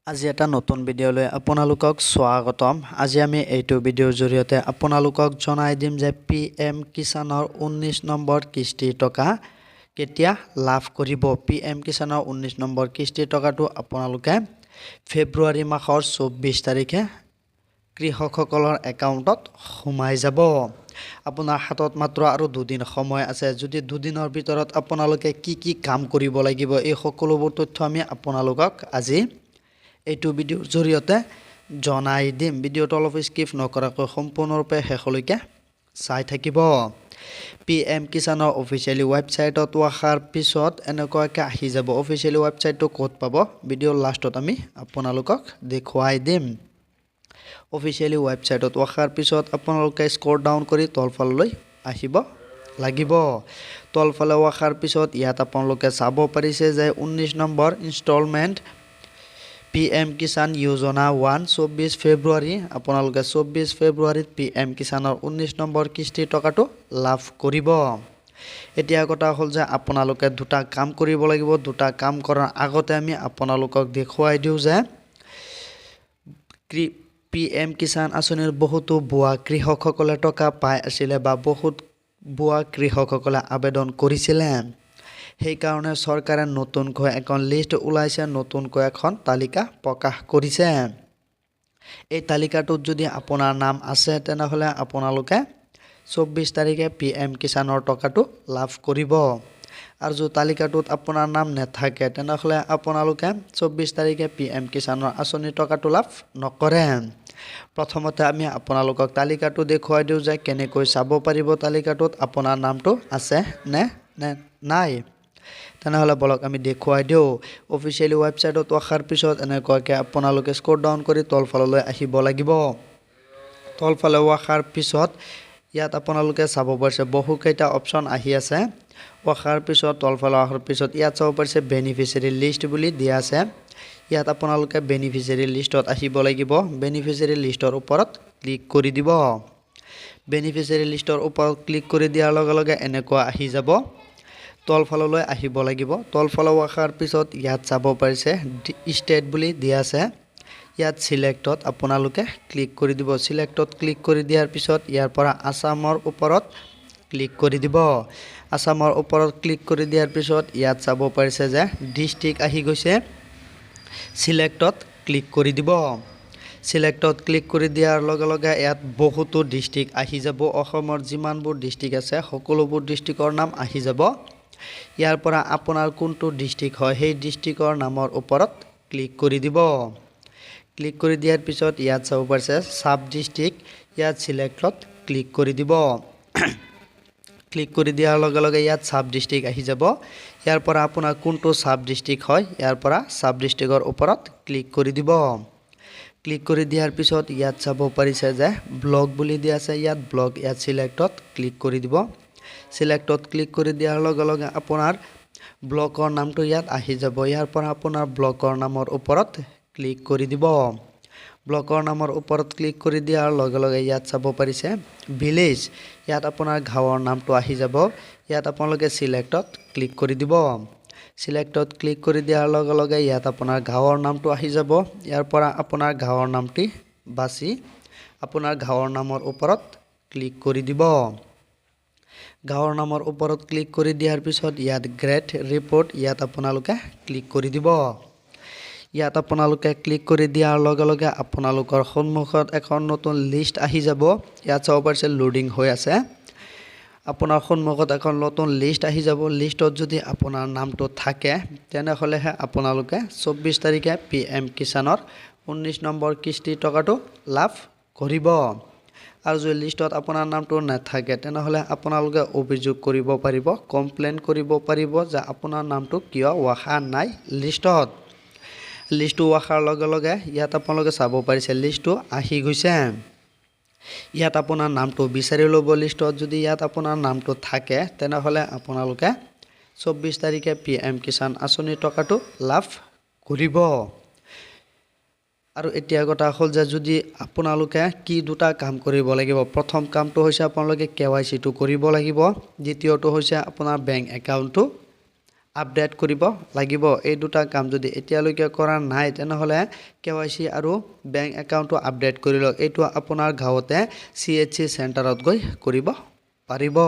আজি এটা নতুন ভিডিঅ'লৈ আপোনালোকক স্বাগতম। আজি আমি এইটো ভিডিঅ'ৰ জৰিয়তে আপোনালোকক জনাই দিম যে PM কিষাণৰ 19 নম্বৰ কিস্তিৰ টকা কেতিয়া লাভ কৰিব। PM কিষাণৰ 19 নম্বৰ কিস্তিৰ টকাটো আপোনালোকে ফেব্ৰুৱাৰী মাহৰ 24 তাৰিখে কৃষকসকলৰ একাউণ্টত সোমাই যাব। আপোনাৰ হাতত মাত্ৰ আৰু দুদিন সময় আছে। যদি দুদিনৰ ভিতৰত আপোনালোকে কি কাম কৰিব লাগিব এই সকলোবোৰ তথ্য আমি আপোনালোকক আজি এইটো ভিডিঅ'ৰ জৰিয়তে জনাই দিম। ভিডিঅ'টো অলপ স্কিপ নকৰাকৈ সম্পূৰ্ণৰূপে শেষলৈকে চাই থাকিব। PM কিষাণৰ অফিচিয়েলি ৱেবছাইটত অহাৰ পিছত এনেকুৱাকৈ আহি যাব। অফিচিয়েলি ৱেবছাইটটো ক'ত পাব ভিডিঅ'ৰ লাষ্টত আমি আপোনালোকক দেখুৱাই দিম। অফিচিয়েলি ৱেবছাইটত অহাৰ পিছত আপোনালোকে স্ক্ৰল ডাউন কৰি তলফাললৈ আহিব লাগিব। তলফালে অহাৰ পিছত ইয়াত আপোনালোকে চাব পাৰিছে যে 19 নম্বৰ ইনষ্টলমেণ্ট PM কিষাণ যোজনা 1 24 ফেব্ৰুৱাৰী আপোনালোকে 24 ফেব্ৰুৱাৰীত PM কিষাণৰ 19 নম্বৰ কিস্তিৰ টকাটো লাভ কৰিব। এতিয়া কথা হ'ল যে আপোনালোকে দুটা কাম কৰিব লাগিব। দুটা কাম কৰাৰ আগতে আমি আপোনালোকক দেখুৱাই দিওঁ যে PM কিষাণ আঁচনিৰ বহুতো ভুৱা কৃষকসকলে টকা পাই আছিলে বা বহুত ভুৱা কৃষকসকলে আবেদন কৰিছিলে। সেইকাৰণে চৰকাৰে নতুনকৈ এখন লিষ্ট ওলাইছে, নতুনকৈ এখন তালিকা প্ৰকাশ কৰিছে। এই তালিকাটোত যদি আপোনাৰ নাম আছে তেনেহ'লে আপোনালোকে 24 তাৰিখে PM কিষাণৰ টকাটো লাভ কৰিব। আৰু যদি তালিকাটোত আপোনাৰ নাম নাথাকে তেনেহ'লে আপোনালোকে 24 তাৰিখে PM কিষাণৰ আঁচনিৰ টকাটো লাভ নকৰে। প্ৰথমতে আমি আপোনালোকক তালিকাটো দেখুৱাই দিওঁ যে কেনেকৈ চাব পাৰিব তালিকাটোত আপোনাৰ নামটো আছে নে নাই। তেনেহ'লে বলক আমি দেখুৱাই দিওঁ। অফিচিয়েলি ৱেবছাইটত অহাৰ পিছত এনেকুৱাকৈ আপোনালোকে স্ক্ৰল ডাউন কৰি তলফাললৈ আহিব লাগিব। তলফালে অহাৰ পিছত ইয়াত আপোনালোকে চাব পাৰিছে বহুকেইটা অপশ্যন আহি আছে। অহাৰ পিছত তলফালে অহাৰ পিছত ইয়াত চাব পাৰিছে বেনিফিচিয়াৰী লিষ্ট বুলি দিয়া আছে। ইয়াত আপোনালোকে বেনিফিচিয়াৰী লিষ্টত আহিব লাগিব। বেনিফিচিয়াৰী লিষ্টৰ ওপৰত ক্লিক কৰি দিব। বেনিফিচিয়াৰী লিষ্টৰ ওপৰত ক্লিক কৰি দিয়াৰ লগে লগে এনেকুৱা আহি যাব। তলফাললৈ আহিব লাগিব। তলফালে অহাৰ পিছত ইয়াত চাব পাৰিছে ষ্টেট বুলি দিয়া আছে। ইয়াত চিলেক্টত আপোনালোকে ক্লিক কৰি দিব। চিলেক্টত ক্লিক কৰি দিয়াৰ পিছত ইয়াৰ পৰা আসামৰ ওপৰত ক্লিক কৰি দিব। আসামৰ ওপৰত ক্লিক কৰি দিয়াৰ পিছত ইয়াত চাব পাৰিছে যে ডিষ্ট্ৰিক্ট আহি গৈছে। চিলেক্টত ক্লিক কৰি দিব। চিলেক্টত ক্লিক কৰি দিয়াৰ লগে লগে ইয়াত বহুতো ডিষ্ট্ৰিক্ট আহি যাব। অসমৰ যিমানবোৰ ডিষ্ট্ৰিক্ট আছে সকলোবোৰ ডিষ্ট্ৰিক্টৰ নাম আহি যাব। ইয়াৰ পৰা আপোনাৰ কোনটো ডিষ্ট্ৰিক্ট হয় সেই ডিষ্ট্ৰিক্টৰ নামৰ ওপৰত ক্লিক কৰি দিব। ক্লিক কৰি দিয়াৰ পিছত ইয়াত চাব পাৰিছে সাব ডিষ্ট্ৰিক্ট। ইয়াত চিলেক্টত ক্লিক কৰি দিব। ক্লিক কৰি দিয়াৰ লগে লগে ইয়াত সাব ডিষ্ট্ৰিক্ট আহি যাব। ইয়াৰ পৰা আপোনাৰ কোনটো সাব ডিষ্ট্ৰিক্ট হয় ইয়াৰ পৰা সাব ডিষ্ট্ৰিক্টৰ ওপৰত ক্লিক কৰি দিব। ক্লিক কৰি দিয়াৰ পিছত ইয়াত চাব পাৰিছে যে ব্লক বুলি দিয়া আছে। ইয়াত ব্লক ইয়াত চিলেক্টত ক্লিক কৰি দিব। চিলেক্টত ক্লিক কৰি দিয়াৰ লগে লগে আপোনাৰ ব্লকৰ নামটো ইয়াত আহি যাব। ইয়াৰ পৰা আপোনাৰ ব্লকৰ নামৰ ওপৰত ক্লিক কৰি দিব। ব্লকৰ নামৰ ওপৰত ক্লিক কৰি দিয়াৰ লগে লগে ইয়াত চাব পাৰিছে ভিলেজ। ইয়াত আপোনাৰ গাঁৱৰ নামটো আহি যাব। ইয়াত আপোনালোকে চিলেক্টত ক্লিক কৰি দিব। চিলেক্টত ক্লিক কৰি দিয়াৰ লগে লগে ইয়াত আপোনাৰ গাঁৱৰ নামটো আহি যাব। ইয়াৰ পৰা আপোনাৰ গাঁৱৰ নামটি বাছি আপোনাৰ গাঁৱৰ নামৰ ওপৰত ক্লিক কৰি দিব। গাঁৱৰ নামৰ ওপৰত ক্লিক কৰি দিয়াৰ পিছত ইয়াত গ্ৰেড ৰিপৰ্ট ইয়াত আপোনালোকে ক্লিক কৰি দিব। ইয়াত আপোনালোকে ক্লিক কৰি দিয়াৰ লগে লগে আপোনালোকৰ সন্মুখত এখন নতুন লিষ্ট আহি যাব। ইয়াত চাব পাৰিছে লোডিং হৈ আছে। আপোনাৰ সন্মুখত এখন নতুন লিষ্ট আহি যাব। লিষ্টত যদি আপোনাৰ নামটো থাকে তেনেহ'লেহে আপোনালোকে 24 তাৰিখে PM কিষাণৰ 19 নম্বৰ কিস্তিৰ টকাটো লাভ কৰিব। আৰু যদি লিষ্টত আপোনাৰ নামটো নাথাকে তেনেহ'লে আপোনালোকে অভিযোগ কৰিব পাৰিব, কমপ্লেইন কৰিব পাৰিব যে আপোনাৰ নামটো কিয় অহা নাই লিষ্টত। লিষ্টটো অহাৰ লগে লগে ইয়াত আপোনালোকে চাব পাৰিছে লিষ্টটো আহি গৈছে। ইয়াত আপোনাৰ নামটো বিচাৰি ল'ব লিষ্টত। যদি ইয়াত আপোনাৰ নামটো থাকে তেনেহ'লে আপোনালোকে 24 তাৰিখে PM কিষাণ আঁচনিৰ টকাটো লাভ কৰিব। আৰু এতিয়া কথা হ'ল যে যদি আপোনালোকে কি দুটা কাম কৰিব লাগিব। প্ৰথম কামটো হৈছে আপোনালোকে KYC টো কৰিব লাগিব। দ্বিতীয়টো হৈছে আপোনাৰ বেংক একাউণ্টটো আপডেট কৰিব লাগিব। এই দুটা কাম যদি এতিয়ালৈকে কৰা নাই তেনেহ'লে KYC আৰু বেংক একাউণ্টটো আপডেট কৰি লওক। এইটো আপোনাৰ গাঁৱতে CHC চেণ্টাৰত গৈ কৰিব পাৰিব।